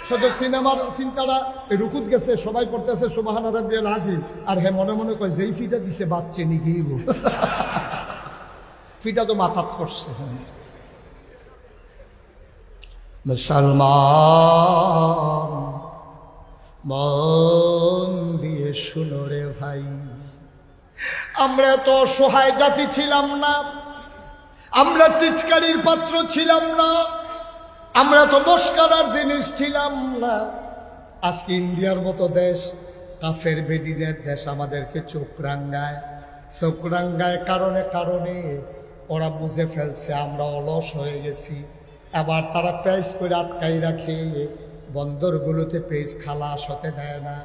শুধু সিনেমার চিন্তাটা রুকুত গেছে, সবাই করতেছে সুবহান রাব্বিয়াল আযীম, আর হে মনে মনে কয় যেই ফিটা দিছে বাচ্চে নি গিয়ে ফিটা তো মাথাত পড়ছে। মুসলমান মন দিয়ে শুনো রে ভাই, আমরা তো অসহায় জাতি ছিলাম না, আমরা টিটকারির পাত্র ছিলাম না, আমরা তো মস্কারার জিনিস ছিলাম না। আজকে ইন্ডিয়ার মতো দেশ, কাফের বেদিনের দেশ আমাদেরকে চোখ রাঙ্গায় কারণে কারণে ওরা বুঝে ফেলছে আমরা অলস হয়ে গেছি। আবার তারা পেঁয়াজ করে আটকাই রাখে, বন্দরগুলোতে পেঁয়াজ খালাস হতে দেয় না।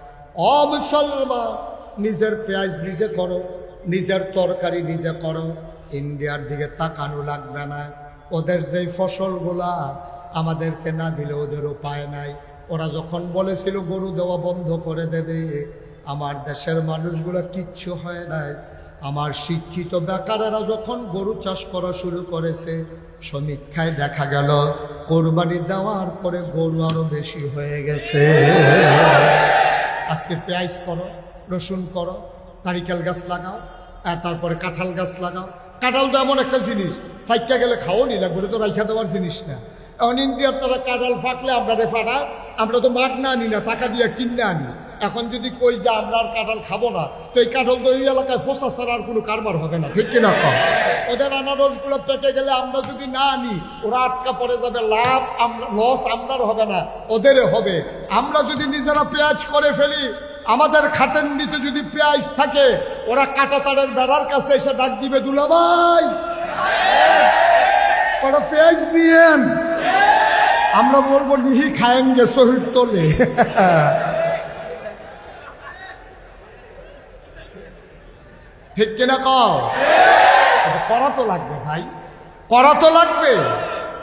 ও মুসলমান, নিজের পেঁয়াজ নিজে করো, নিজের তরকারি নিজে করো, ইন্ডিয়ার দিকে তাকানো লাগবে না। ওদের যেই ফসলগুলা আমাদেরকে না দিলে ওদের উপায় নাই। ওরা যখন বলেছিল গরু দেওয়া বন্ধ করে দেবে, আমার দেশের মানুষগুলো কিচ্ছু হয় নাই। আমার শিক্ষিত বেকারেরা যখন গরু চাষ করা শুরু করেছে, সমীক্ষায় দেখা গেল কোরবানি দেওয়ার পরে গরু আরো বেশি হয়ে গেছে। আজকে পেঁয়াজ করো, রসুন করো, নারিকেল গাছ লাগাও, তারপরে কাঁঠাল গাছ লাগাও। কাঁঠাল তো এমন একটা জিনিস ফাইকা গেলে খাও নি লাগবে, তো রাইখা দেওয়ার জিনিস না। এখন ইন্ডিয়ার তারা কাঁঠাল ফাঁকলে আমরা রে ফাটা, আমরা তো মাগ না আনি না, টাকা দিয়ে কিনে আনি। এখন যদি কই যে আমরা আর কাঁঠাল খাবো না, তো এই কাঁঠাল তো এই এলাকায় ফোসা ছাড়া আর কোনো কারবার হবে না, ঠিক কিনা কম? ওদের আনারসগুলো পেকে গেলে আমরা যদি না আনি ওরা আটকা পড়ে যাবে, লাভ লস আমরার হবে না, ওদের হবে। আমরা যদি নিজেরা পেঁয়াজ করে ফেলি, আমাদের খাটের নিচে যদি পেঁয়াজ থাকে, ওরা কাঁটাতারের বেড়ার কাছে এসে ডাক দিবে, দুলাভাই ওরা পেঁয়াজ নিয়েন। আমরা বলবো নিহি খায়েঙ্গে শহীদ তোলে। ঠিক কিনা কও? করা তো লাগবে ভাই, করা তো লাগবে।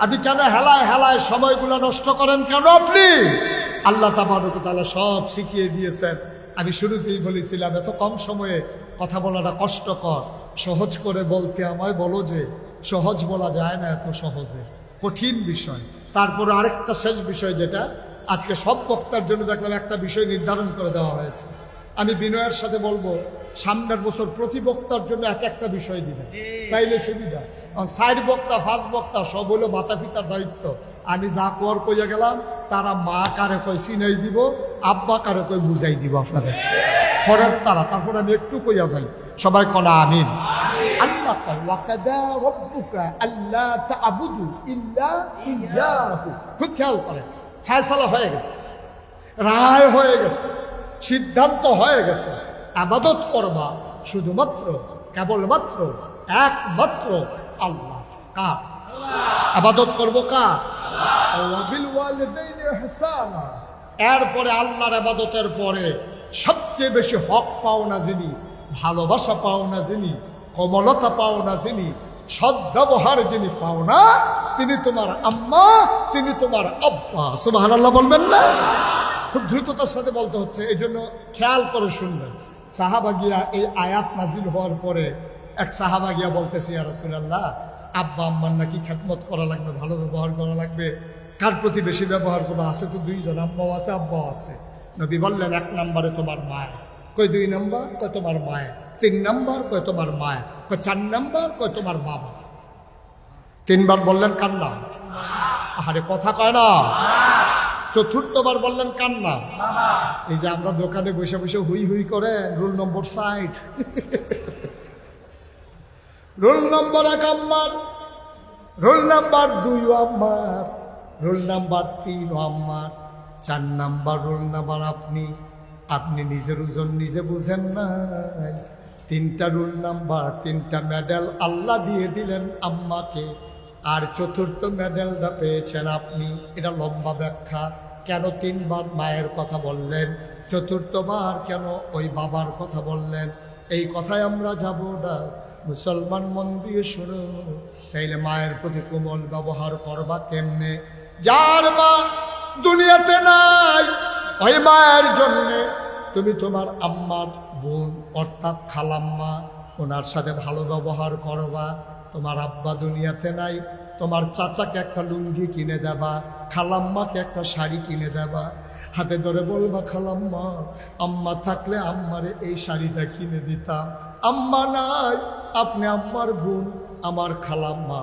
আপনি কেন হেলায় হেলায় সময়গুলো নষ্ট করেন কেন? আপনি আল্লাহ তাবারক ওয়া তাআলা সব শিখিয়ে দিয়েছেন। আমি শুরুতেই বলেছিলাম এত কম সময়ে কথা বলাটা কষ্টকর, সহজ করে বলতে আমায় বলো যে সহজ বলা যায় না এত সহজে, কঠিন বিষয়। তারপরে আরেকটা শেষ বিষয়, যেটা আজকে সব বক্তার জন্য দেখলাম একটা বিষয় নির্ধারণ করে দেওয়া হয়েছে। আমি বিনয়ের সাথে বলবো সামনের বছর প্রতি বক্তার জন্য এক একটা বিষয় দিবেন, তাইলে সুবিধা। 4 বক্তা 5 বক্তা সব হলো মাতা পিতার দায়িত্ব। আমি যা কোয়ার কইয়া গেলাম তারা মা কারে কই চিনাই দিব, আব্বা কারে কই বুঝাই দিব আপনাদের খরের তারা। তারপর আমি একটু কইয়া যাই, সবাই কনা আমিন। আল্লাহ কয় ওয়াকাদা রাব্বুকা আল্লা তা'বুদু ইল্লা ইয়্যাহু। খুব খেয়াল করেন, ফয়সালা হয়ে গেছে, রায় হয়ে গেছে, সিদ্ধান্ত হয়ে গেছে। ইবাদত করবা শুধুমাত্র কেবলমাত্র একমাত্র আল্লাহ। কার ইবাদত করবো? কার? আল্লাহ। বিল ওয়ালিদাইনি ইহসানা। এরপরে আল্লাহর ইবাদতের পরে সবচেয়ে বেশি হক পাওনা যিনি, ভালোবাসা পাওনা যিনি, কোমলতা পাওনা যিনি, সদ্ব্যবহার যিনি পাওনা, তিনি তোমার আম্মা, তিনি তোমার আব্বা। সুবহানাল্লাহ বলবেন না? খুব দ্রুততার সাথে বলতে হচ্ছে, এই জন্য খেয়াল করে শুনবেন। সাহাবা গিয়া এই আয়াত নাজিল হওয়ার পরে এক সাহাবা গিয়া বলতেছে, ইয়া রাসূলুল্লাহ, আব্বা আম্মার নাকি খেদমত করা লাগবে, ভালো ব্যবহার করা লাগবে, কার প্রতি বেশি ব্যবহার করবো? আছে তো 2 জন, আম্মাও আছে আব্বাও আছে। নবী বললেন 1 নম্বরে তোমার মায়, কই 2 নম্বর, কই তোমার মায়, 3 নম্বর, কই তোমার মায়, কই 4 নম্বর, কই তোমার বাবা। 3 বার বললেন কার নাম? আরে কথা কয় না। 4বার বললেন কার নাম? এই যে আমরা দোকানে বসে বসে হুই হুই করে রোল নম্বর 60, রোল নম্বর 1 আম্মার, রোল নাম্বার 2 আম্মার, রোল নাম্বার 3 আম্মার, 4 নাম্বার রোল নাম্বার আপনি। আপনি নিজের ওজন নিজে বুঝেন না। 3টা রোল নাম্বার, 3টা মেডেল আল্লাহ দিয়ে দিলেন আম্মাকে, আর 4র্থ মেডেলটা পেয়েছেন আপনি। এটা লম্বা ব্যাখ্যা। কেন 3 বার মায়ের কথা বললেন, 4র্থবার কেন ওই বাবার কথা বললেন? এই কথায় আমরা যাব না। মুসলমান মন দিয়ে শোনো, তাইলে মায়ের প্রতি কোমল ব্যবহার করবা কেমনে? যার মা দুনিয়াতে নাই, ওই মায়ের জন্যে তুমি তোমার আম্মার বোন অর্থাৎ খালাম্মা, ওনার সাথে ভালো ব্যবহার করবা। তোমার আব্বা দুনিয়াতে নাই, তোমার চাচাকে একটা লুঙ্গি কিনে দেবা, খালাম্মাকে একটা শাড়ি কিনে দেবা। হাতে ধরে বলবা, খালাম্মা, আম্মা থাকলে আম্মারে এই শাড়িটা কিনে দিতাম। আম্মা নাই, আপনি আম্মার বোন, আমার খালাম্মা,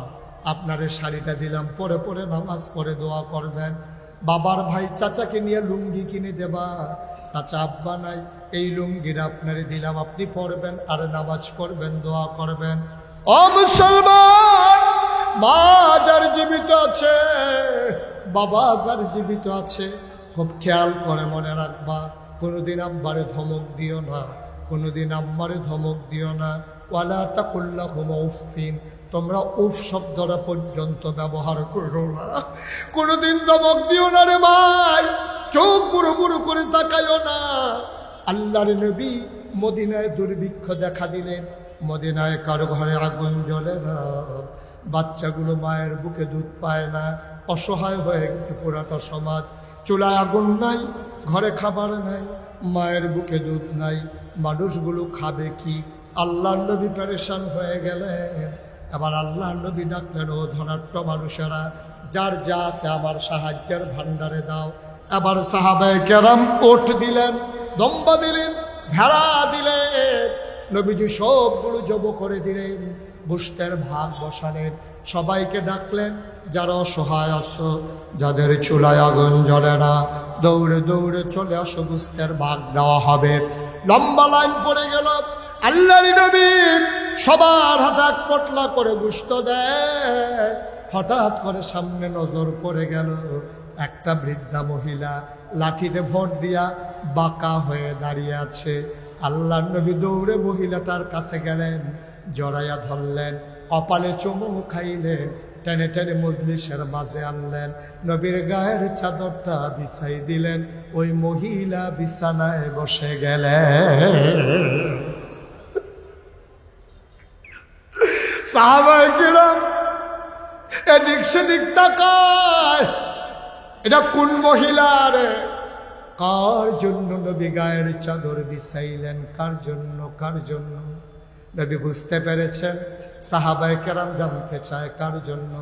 আপনারে শাড়িটা দিলাম, পরে পরে নামাজ পড়ে দোয়া করবেন। বাবার ভাই চাচাকে নিয়ে লুঙ্গি কিনে দেবা। চাচা আব্বা নাই, এই লুঙ্গিটা আপনারে দিলাম, আপনি পড়বেন আর নামাজ পড়বেন, দোয়া করবেন। ও মুসলমান, মা যার জীবিত আছে, বাবা যার জীবিত আছে, খুব খেয়াল করে মনে রাখবা। কোনোদিন আব্বারে ধমক দিও না, কোনোদিন আম্মারে ধমক দিও না। ওয়ালা তাকুল্লাহুমা উফফিন, তোমরা উফ শব্দটা পর্যন্ত ব্যবহার করো না। কোনোদিন ধমক দিও না রে ভাই, চোখ মুড়ো মুড়ো করে তাকাইও না। আল্লাহর নবী মদিনায় দুর্ভিক্ষ দেখা দিলেন, মদিনায় কারো ঘরে আগুন জ্বলে না, বাচ্চাগুলো মায়ের বুকে দুধ পায় না, অসহায় হয়ে গেছে পুরাটা সমাজ। চুলায় আগুন নাই, ঘরে খাবার নাই, মায়ের বুকে দুধ নাই, মানুষগুলো খাবে কি? আল্লাহ নবী পেরেশান হয়ে গেলেন। এবার আল্লাহ নবী ডাকলেন, ও ধনাঢ্য মানুষেরা, যার যা আছে আমার সাহায্যের ভান্ডারে দাও। এবার সাহাবায়ে কেরাম ওট দিলেন, দম্বা দিলেন, ভেড়া দিলেন, নবীজি সবগুলো জব করে দিলেন, গোশতের ভাগ বসালেন, সবাইকে ডাকলেন, যারা অসহায় আছো, যাদের চুলায় আগুন জ্বলে না, দৌড়ে দৌড়ে চলে আসো, গোশতের ভাগ দেওয়া হবে। লম্বা লাইন পড়ে গেল। আল্লাহর নবী সবার হাতে এক পটলা করে গোশত দেয়। হঠাৎ করে সামনে নজর পড়ে গেল, একটা বৃদ্ধা মহিলা লাঠিতে ভর দিয়া বাঁকা হয়ে দাঁড়িয়ে আছে। আল্লাহর নবী দৌড়ে মহিলাটার কাছে গেলেন, জড়াইয়া ধরলেন, কপালে চুমু খাইলেন, টেনে টেনে মজলিসের মাঝে আনলেন, নবীর গায়ের চাদরটা বিছাই দিলেন, ওই মহিলা বিছানায় বসে গেলেন। সাহাবায়ে কিরাম এদিক সেদিক তাকায়, এটা কোন মহিলা রে? কার জন্য নবী গায়ের চাদর বিছাইলেন? কার জন্য? কার জন্য? নবী বুঝতে পেরেছেন। সাহাবায়ে কেরাম জানতে চায় কার জন্য।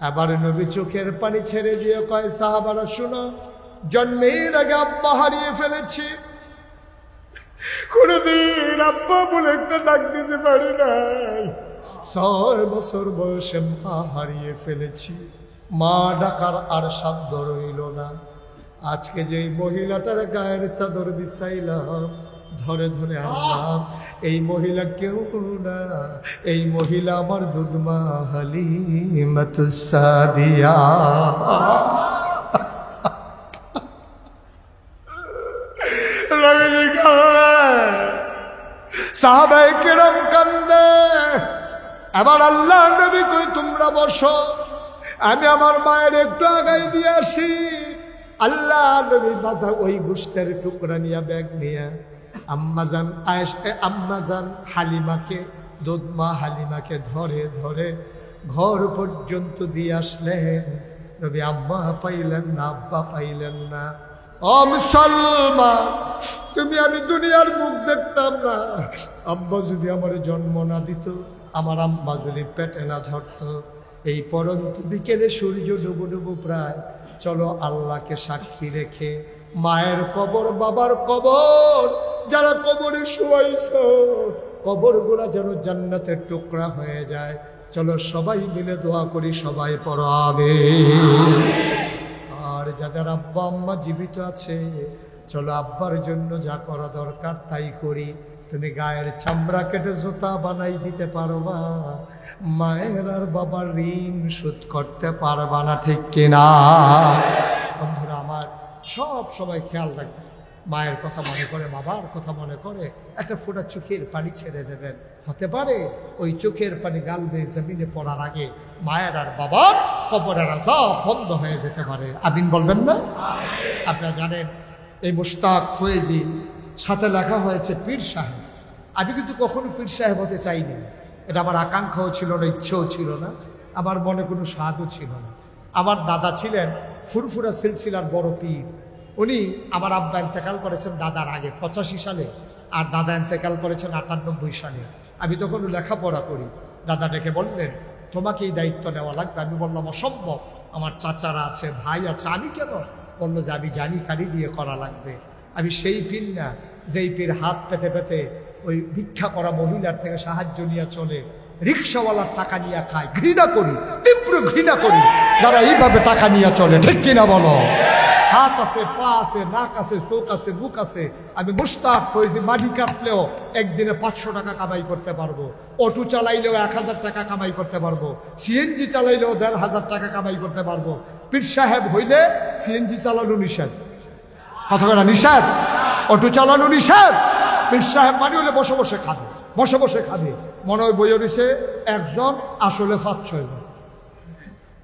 এবার নবী চোখের পানি ছেড়ে দিয়ে কয়, সাহাবারা শুনো, জন্মের আগে আব্বা হারিয়ে ফেলেছি, কোনদিন আব্বা বলে একটা ডাক দিতে পারি নাই। 6 বছর বয়সে মা হারিয়ে ফেলেছি, মা ডাকার আর সাধ্য রইল না। আজকে যেই মহিলাটার গায়ের চাদর বিছাইলাম, ধরে ধরে আনলাম, এই মহিলা কেউ না, এই মহিলা আমার দুধমা হালিমাতুস সাদিয়া। সাহাবায়ে কেরাম কান্দে। এবার আল্লাহ নবী কই, তোমরা বসো, আমি আমার মায়ের একটু আগাই দিয়ে আসি। আল্লাহ নবী বাজা ওই গোশতের টুকরা নিয়ে, ব্যাগ নিয়ে আম্মাজান আয়েশা, আম্মাজান হালিমাকে, দুধমা হালিমাকে ধরে ধরে ঘর পর্যন্ত দিয়ে আসলেন। নবী আম্মা পাইলেন না, আব্বা পাইলেন না। ও মুসলমান, তুমি আমি দুনিয়ার মুখ দেখতাম না, আব্বা যদি আমার জন্ম না দিত, আমার আম্মা যদি পেটে না ধরত। এই পরন্ত বিকেলে সূর্য ডুবো ডুবো প্রায়, চলো আল্লাহকে সাক্ষী রেখে মায়ের কবর, বাবার কবর, যারা কবরে শুয়াইছ, কবরগুলা যেন জান্নাতের টুকরা হয়ে যায়। চলো সবাই মিলে দোয়া করি, সবাই পড়ো আমিন। আর যাদের আব্বা আম্মা জীবিত আছে, চলো আব্বার জন্য যা করা দরকার তাই করি। তুমি গায়ের চামড়া কেটে জুতা বানাই দিতে পারবা, মায়ের আর বাবার ঋণ শোধ করতে পারবা না, ঠিক কিনা? বন্ধুরা আমার, সবাই খেয়াল রাখবে, মায়ের কথা মনে করে, বাবার কথা মনে করে একটা ফোঁটা চোখের পানি ছেড়ে দেবেন। হতে পারে ওই চোখের পানি গালবে জমিনে পড়ার আগে মায়ের আর বাবার কবরের আযাব বন্ধ হয়ে যেতে পারে। আমিন বলবেন না? আপনারা জানেন, এই মুশতাক ফয়েজি সাথে লেখা হয়েছে পীর সাহেব। আমি কিন্তু কখনো পীর সাহেব হতে চাইনি, এটা আমার আকাঙ্ক্ষাও ছিল না, ইচ্ছেও ছিল না, আমার মনে কোনো স্বাদও ছিল না। আমার দাদা ছিলেন ফুরফুরা সিলসিলার বড় পীর। উনি, আমার আব্বা ইন্তেকাল করেছেন দাদার আগে 85 সালে, আর দাদা ইন্তেকাল করেছেন 98 সালে। আমি তখন লেখাপড়া করি। দাদা ডেকে বললেন, তোমাকে এই দায়িত্ব নেওয়া লাগবে। আমি বললাম অসম্ভব, আমার চাচারা আছে, ভাই আছে, আমি কেন? বললো যে আমি জানি কারি দিয়ে করা লাগবে। আমি সেই পীর না যেই পীর হাত পেতে পেতে ওই ভিক্ষা করা মহিলার থেকে সাহায্য নিয়ে চলে, রিক্সাওয়ালার টাকা নিয়ে খায়। ঘৃণা করি, তীব্র ঘৃণা করি যারা এইভাবে টাকা নিয়ে চলে, ঠিক কিনা বলো? হাত আছে, পা আছে, নাক আছে, চোখ আছে, মুখ আছে। আমি মুশতাক ফৈজি মাটি কাটলেও একদিনে 500 টাকা কামাই করতে পারবো, অটো চালাইলেও 1000 টাকা কামাই করতে পারবো, সিএনজি চালাইলেও 1500 টাকা কামাই করতে পারবো। পীর সাহেব হইলে সিএনজি চালানো নিষেধ, কথা বলা নিষেধ, অটো চালানো নিষেধ। পীর সাহেব মানে হলে বসে বসে খাবে, বসে বসে খাবে। মনে হয় বইয়ে রয়েছে একজন, আসলে 5-6 জন।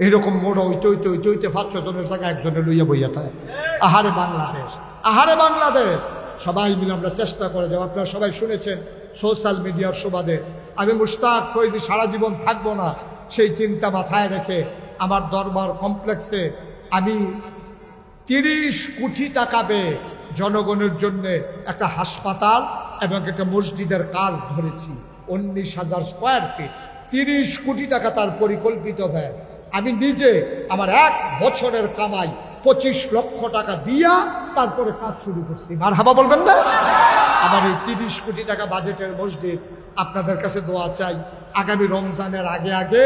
এরকম মোড়া হইতে হইতে হইতে হইতে 5-6 জনের জায়গায় একজনে লইয়া বইয়া থাকে। আহারে বাংলাদেশ, আহারে বাংলাদেশ। সবাই মিলে আমরা চেষ্টা করে যাবো। আপনারা সবাই শুনেছেন সোশ্যাল মিডিয়ার সুবাদে আমি মুশতাক ফৈজি সারা জীবন থাকবো না, সেই চিন্তা মাথায় রেখে আমার দরবার কমপ্লেক্সে আমি 30 কোটি টাকা পেয়ে জনগণের জন্য একটা হাসপাতাল এবং একটা মসজিদের কাজ ধরেছি। 19,000 স্কোয়ার ফিট, 30 কোটি টাকা তার পরিকল্পিত ব্যয়। আমি নিজে আমার 1 বছরের কামাই 25 লক্ষ টাকা দিয়া তারপরে কাজ শুরু করছি। মারহাবা বলবেন না? আমার এই 30 কোটি টাকা বাজেটের মসজিদ, আপনাদের কাছে দোয়া চাই, আগামী রমজানের আগে আগে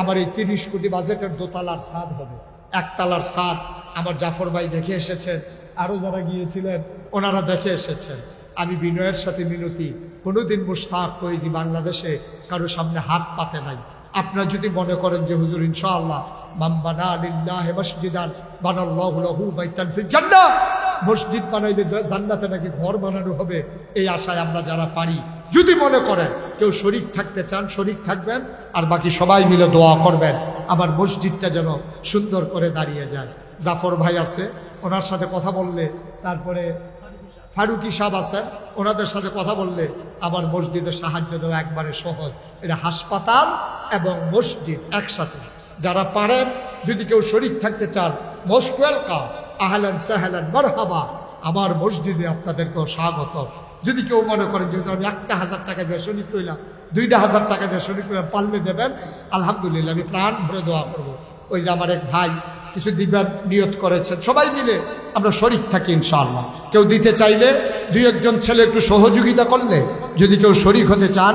আমার এই 30 কোটি বাজেটের দোতলার ছাদ হবে। একতলার ছাদ আমার জাফর ভাই দেখে এসেছেন, আরও যারা গিয়েছিলেন ওনারা দেখে এসেছেন। আমি বিনয়ের সাথে মিনতি, কোনোদিন মুশতাক ফৈজি বাংলাদেশে কারো সামনে হাত পাতে নাই। আপনারা যদি মনে করেন যে হুজুর ইনশাআল্লাহ মান বানা লিল্লাহি মসজিদান বানাল্লাহু লাহু বাইতান ফিল জান্নাহ, মসজিদ বানাইলে জান্নাতে নাকি ঘর বানানো হবে, এই আশায় আমরা যারা পারি, যদি মনে করেন কেউ শরীক থাকতে চান শরীক থাকবেন, আর বাকি সবাই মিলে দোয়া করবেন আমার মসজিদটা যেন সুন্দর করে দাঁড়িয়ে যায়। জাফর ভাই আছে, ওনার সাথে কথা বললে, তারপরে ফারুকি সাহেব আছেন, ওনাদের সাথে কথা বললে আমার মসজিদে সাহায্য দেওয়া একবারে সহজ। এটা হাসপাতাল এবং মসজিদ একসাথে। যারা পারেন, যদি কেউ শরীক থাকতে চান, মোস্ট ওয়েলকাম, আহলান সাহলান মারহাবা, আমার মসজিদে আপনাদেরকেও স্বাগত। যদি কেউ মনে করেন যে আমি 1,000 টাকা দিয়ে শরীক রইলাম, 2,000 টাকা দিয়ে শরীক রইলাম, পারলে দেবেন, আলহামদুলিল্লাহ, আমি প্রাণ ভরে দোয়া করবো। ওই যে আমার এক ভাই কিছু দিবেন নিয়ত করেছেন, সবাই মিলে আমরা শরীক থাকি ইনশাআল্লাহ। কেউ দিতে চাইলে 2-1 জন ছেলে একটু সহযোগিতা করলে, যদি কেউ শরীক হতে চান